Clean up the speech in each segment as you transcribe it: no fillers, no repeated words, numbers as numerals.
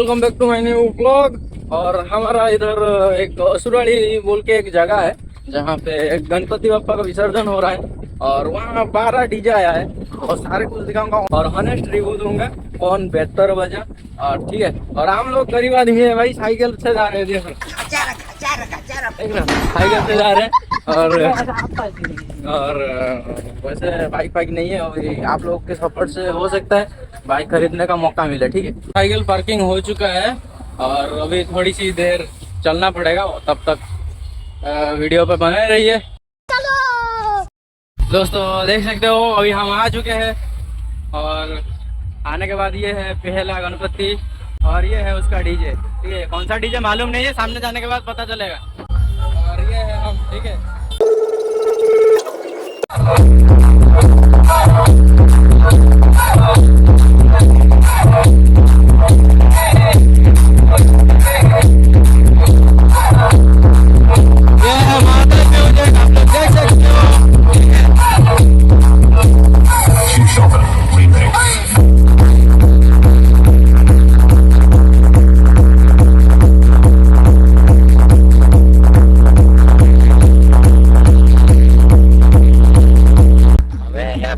Welcome back to my new blog. और हमारा इधर एक असुराड़ी बोल के एक जगह है जहाँ पे गणपति बप्पा का विसर्जन हो रहा है और वहाँ 12 डीजे आया है और सारे कुछ दिखाऊंगा और हॉनेस्ट रिव्यू दूंगा कौन बेहतर बजा। और ठीक है, और हम लोग गरीब आदमी है भाई, साइकिल से जा रहे हैं, देख रहे साइकिल से जा रहे हैं और वैसे बाइक वाइक नहीं है और आप लोग के सपोर्ट से हो सकता है बाइक खरीदने का मौका मिले। ठीक है, साइकिल पार्किंग हो चुका है और अभी थोड़ी सी देर चलना पड़ेगा, तब तक वीडियो पे बने रहिए। दोस्तों देख सकते हो अभी हम आ चुके हैं और आने के बाद ये है पहला गणपति और ये है उसका डीजे। ठीक है, कौन सा डीजे मालूम नहीं है, सामने जाने के बाद पता चलेगा। और ये है हम, ठीक है।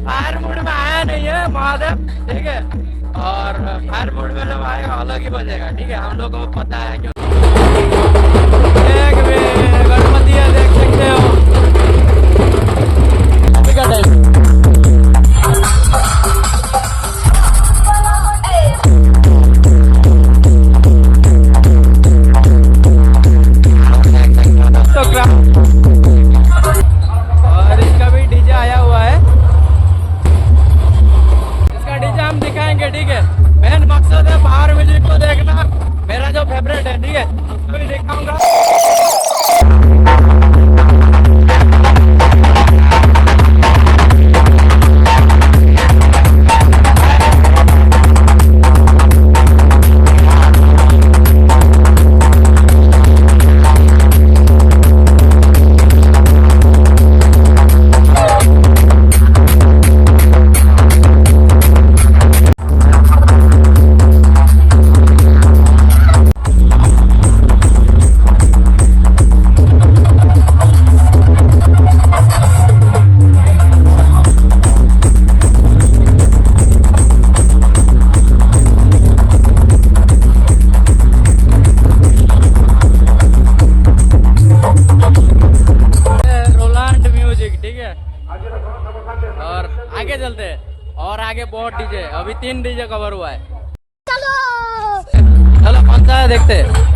फायर मोड में आया नहीं है महादेव, ठीक है, और फायर मोड में जब आएगा अलग ही बजेगा। ठीक है, हम लोग को पता है क्यों। गणपति है, देख सकते हो और इसका भी डीजे आया हुआ है, हम दिखाएंगे। ठीक है, मेन मकसद है पावर म्यूजिक को देखना, मेरा जो फेवरेट है। ठीक है, उसको भी दिखाऊंगा। और आगे चलते हैं और आगे बहुत डीजे, अभी 3 डीजे कवर हुआ है। चलो कौन सा है देखते हैं।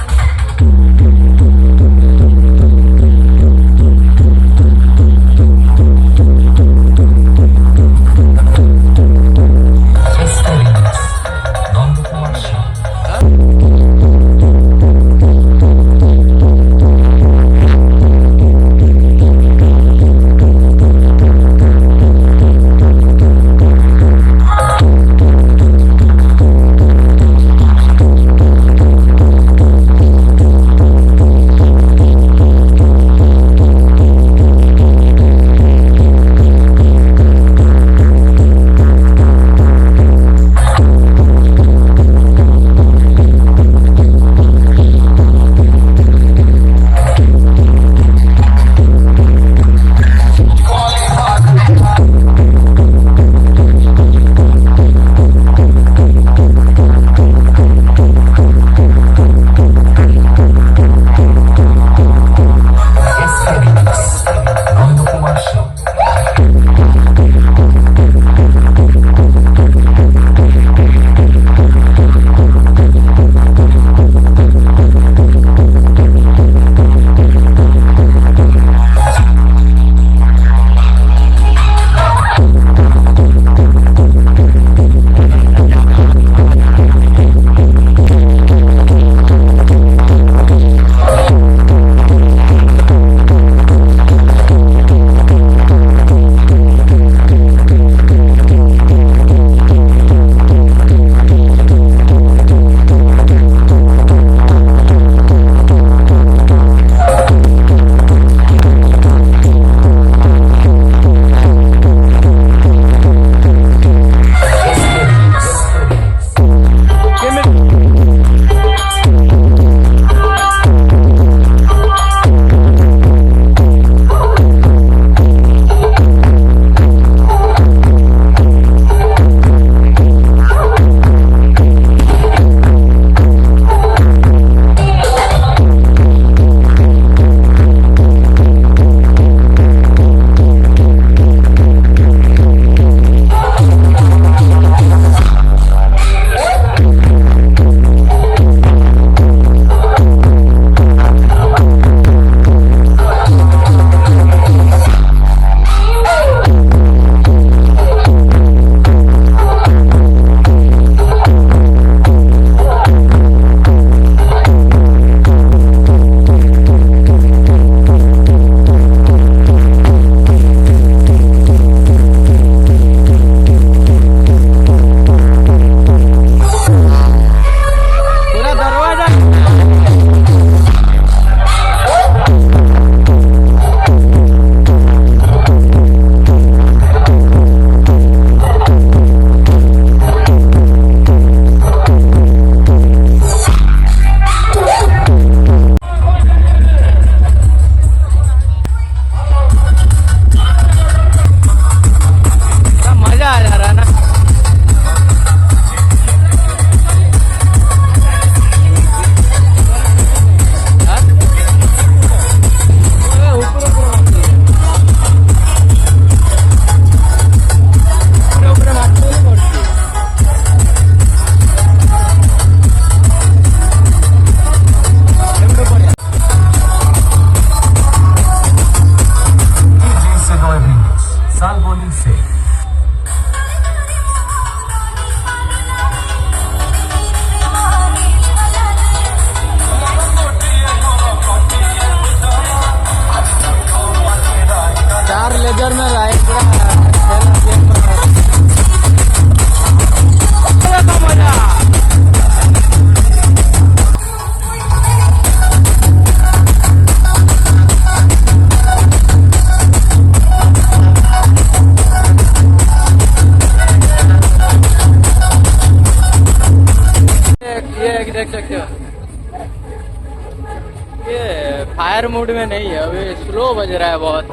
फायर मोड में नहीं है, अभी स्लो बज रहा है बहुत।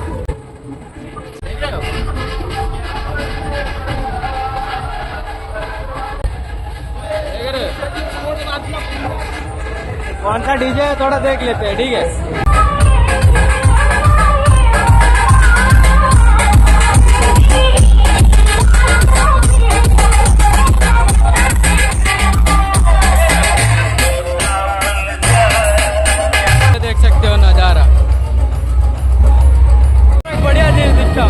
देख रहे हो? देख रहे हो? कौन सा डीजे है थोड़ा देख लेते हैं, ठीक है। देख सकते हो नजारा, बढ़िया चीज दिखता।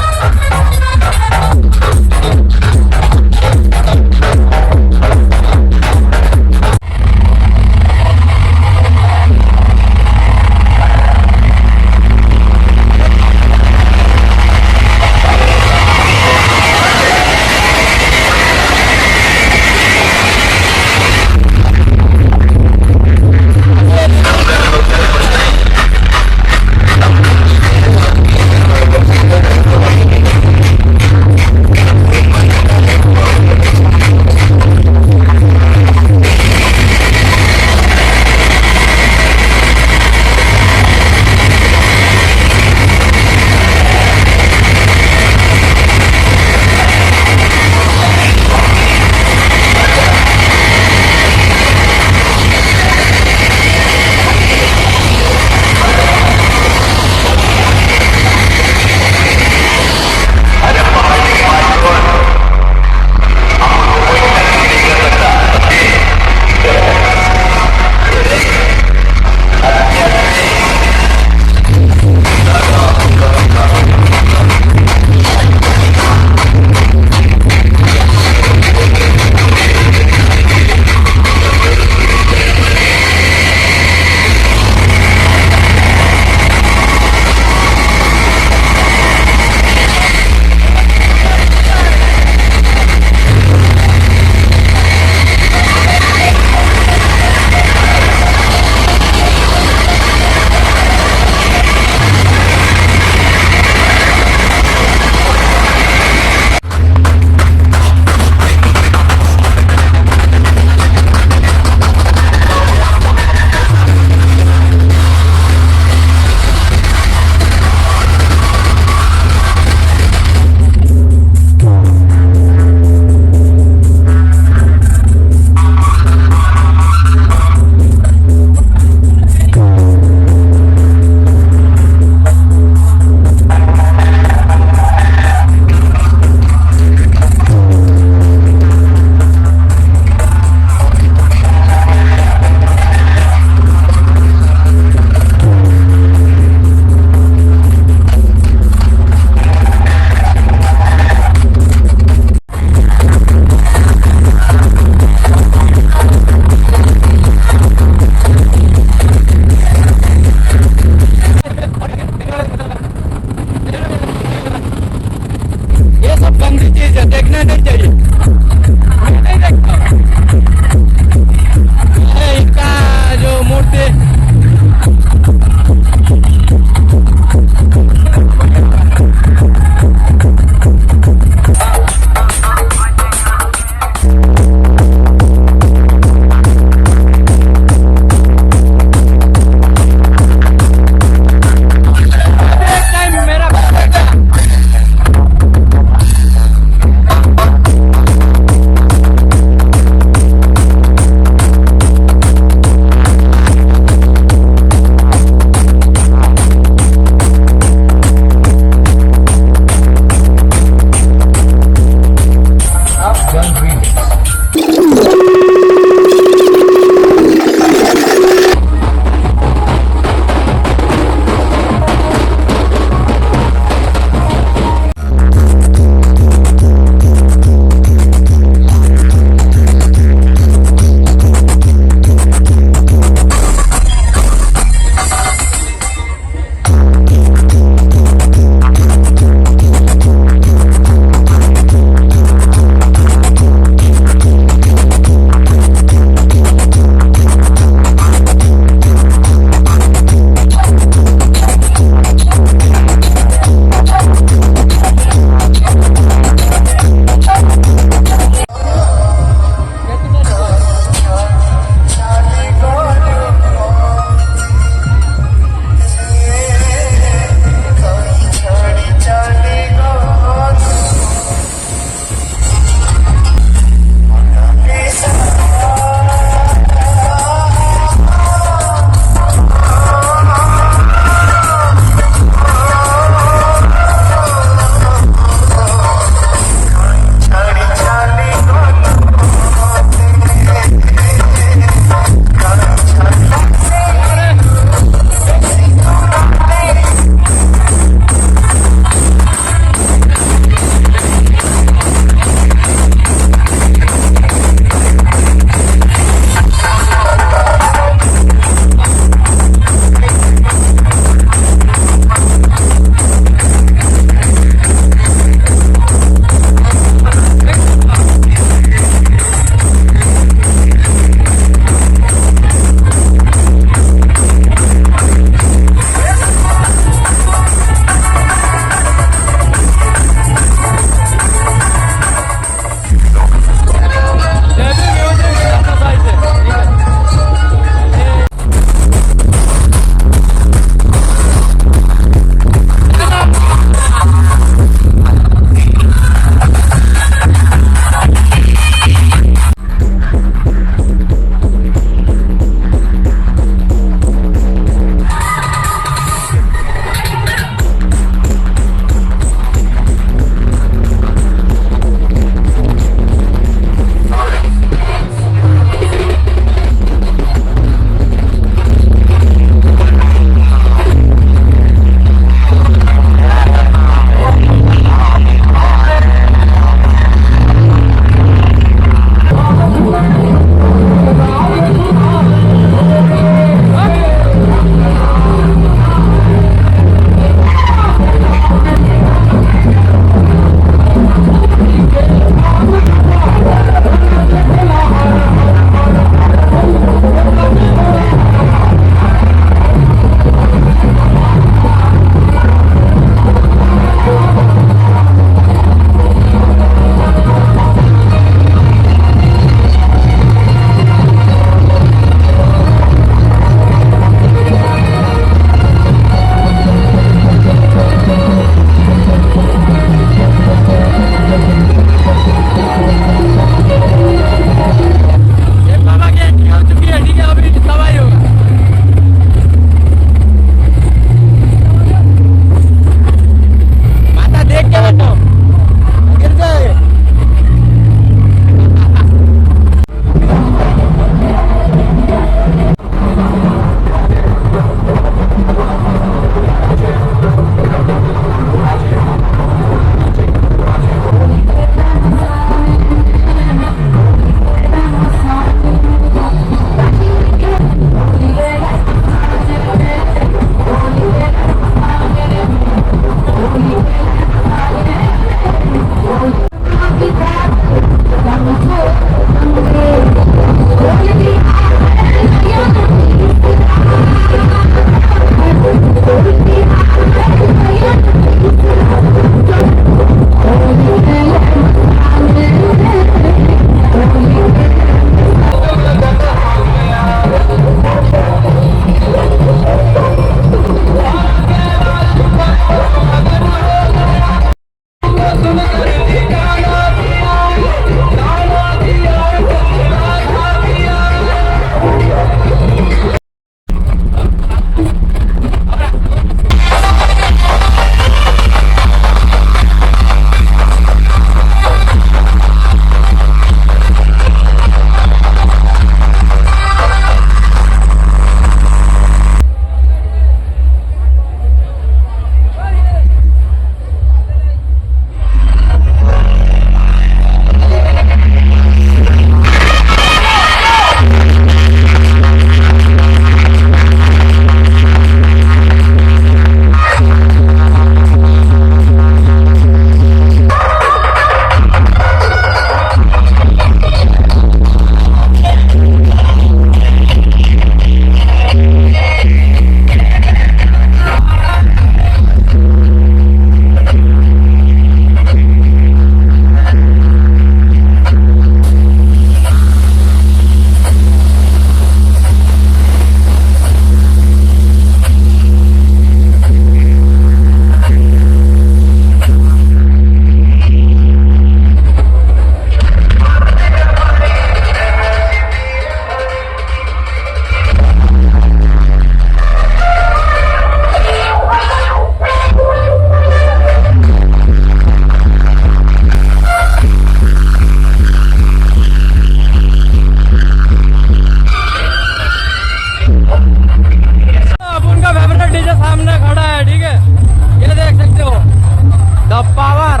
The power.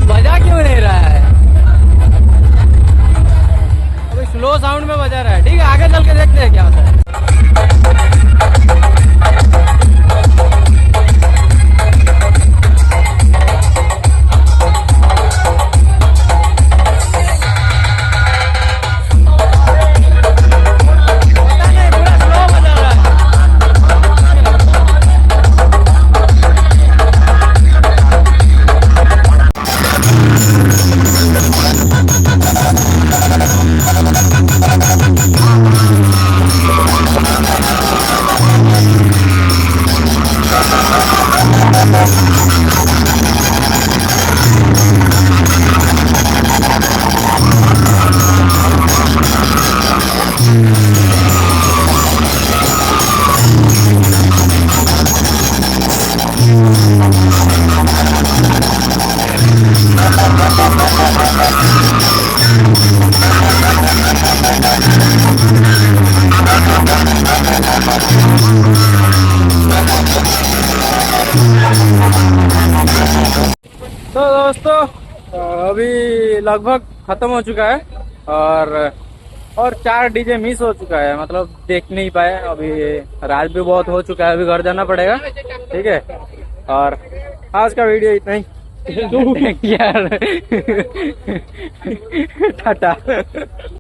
बजा क्यों नहीं रहा है? अभी स्लो साउंड में बजा रहा है। ठीक है, आगे चल के देखते हैं क्या होता है। तो दोस्तों अभी लगभग खत्म हो चुका है और 4 डीजे मिस हो चुका है, मतलब देख नहीं पाए। अभी रात भी बहुत हो चुका है, अभी घर जाना पड़ेगा। ठीक है, और आज का वीडियो इतना ही। यार टाटा।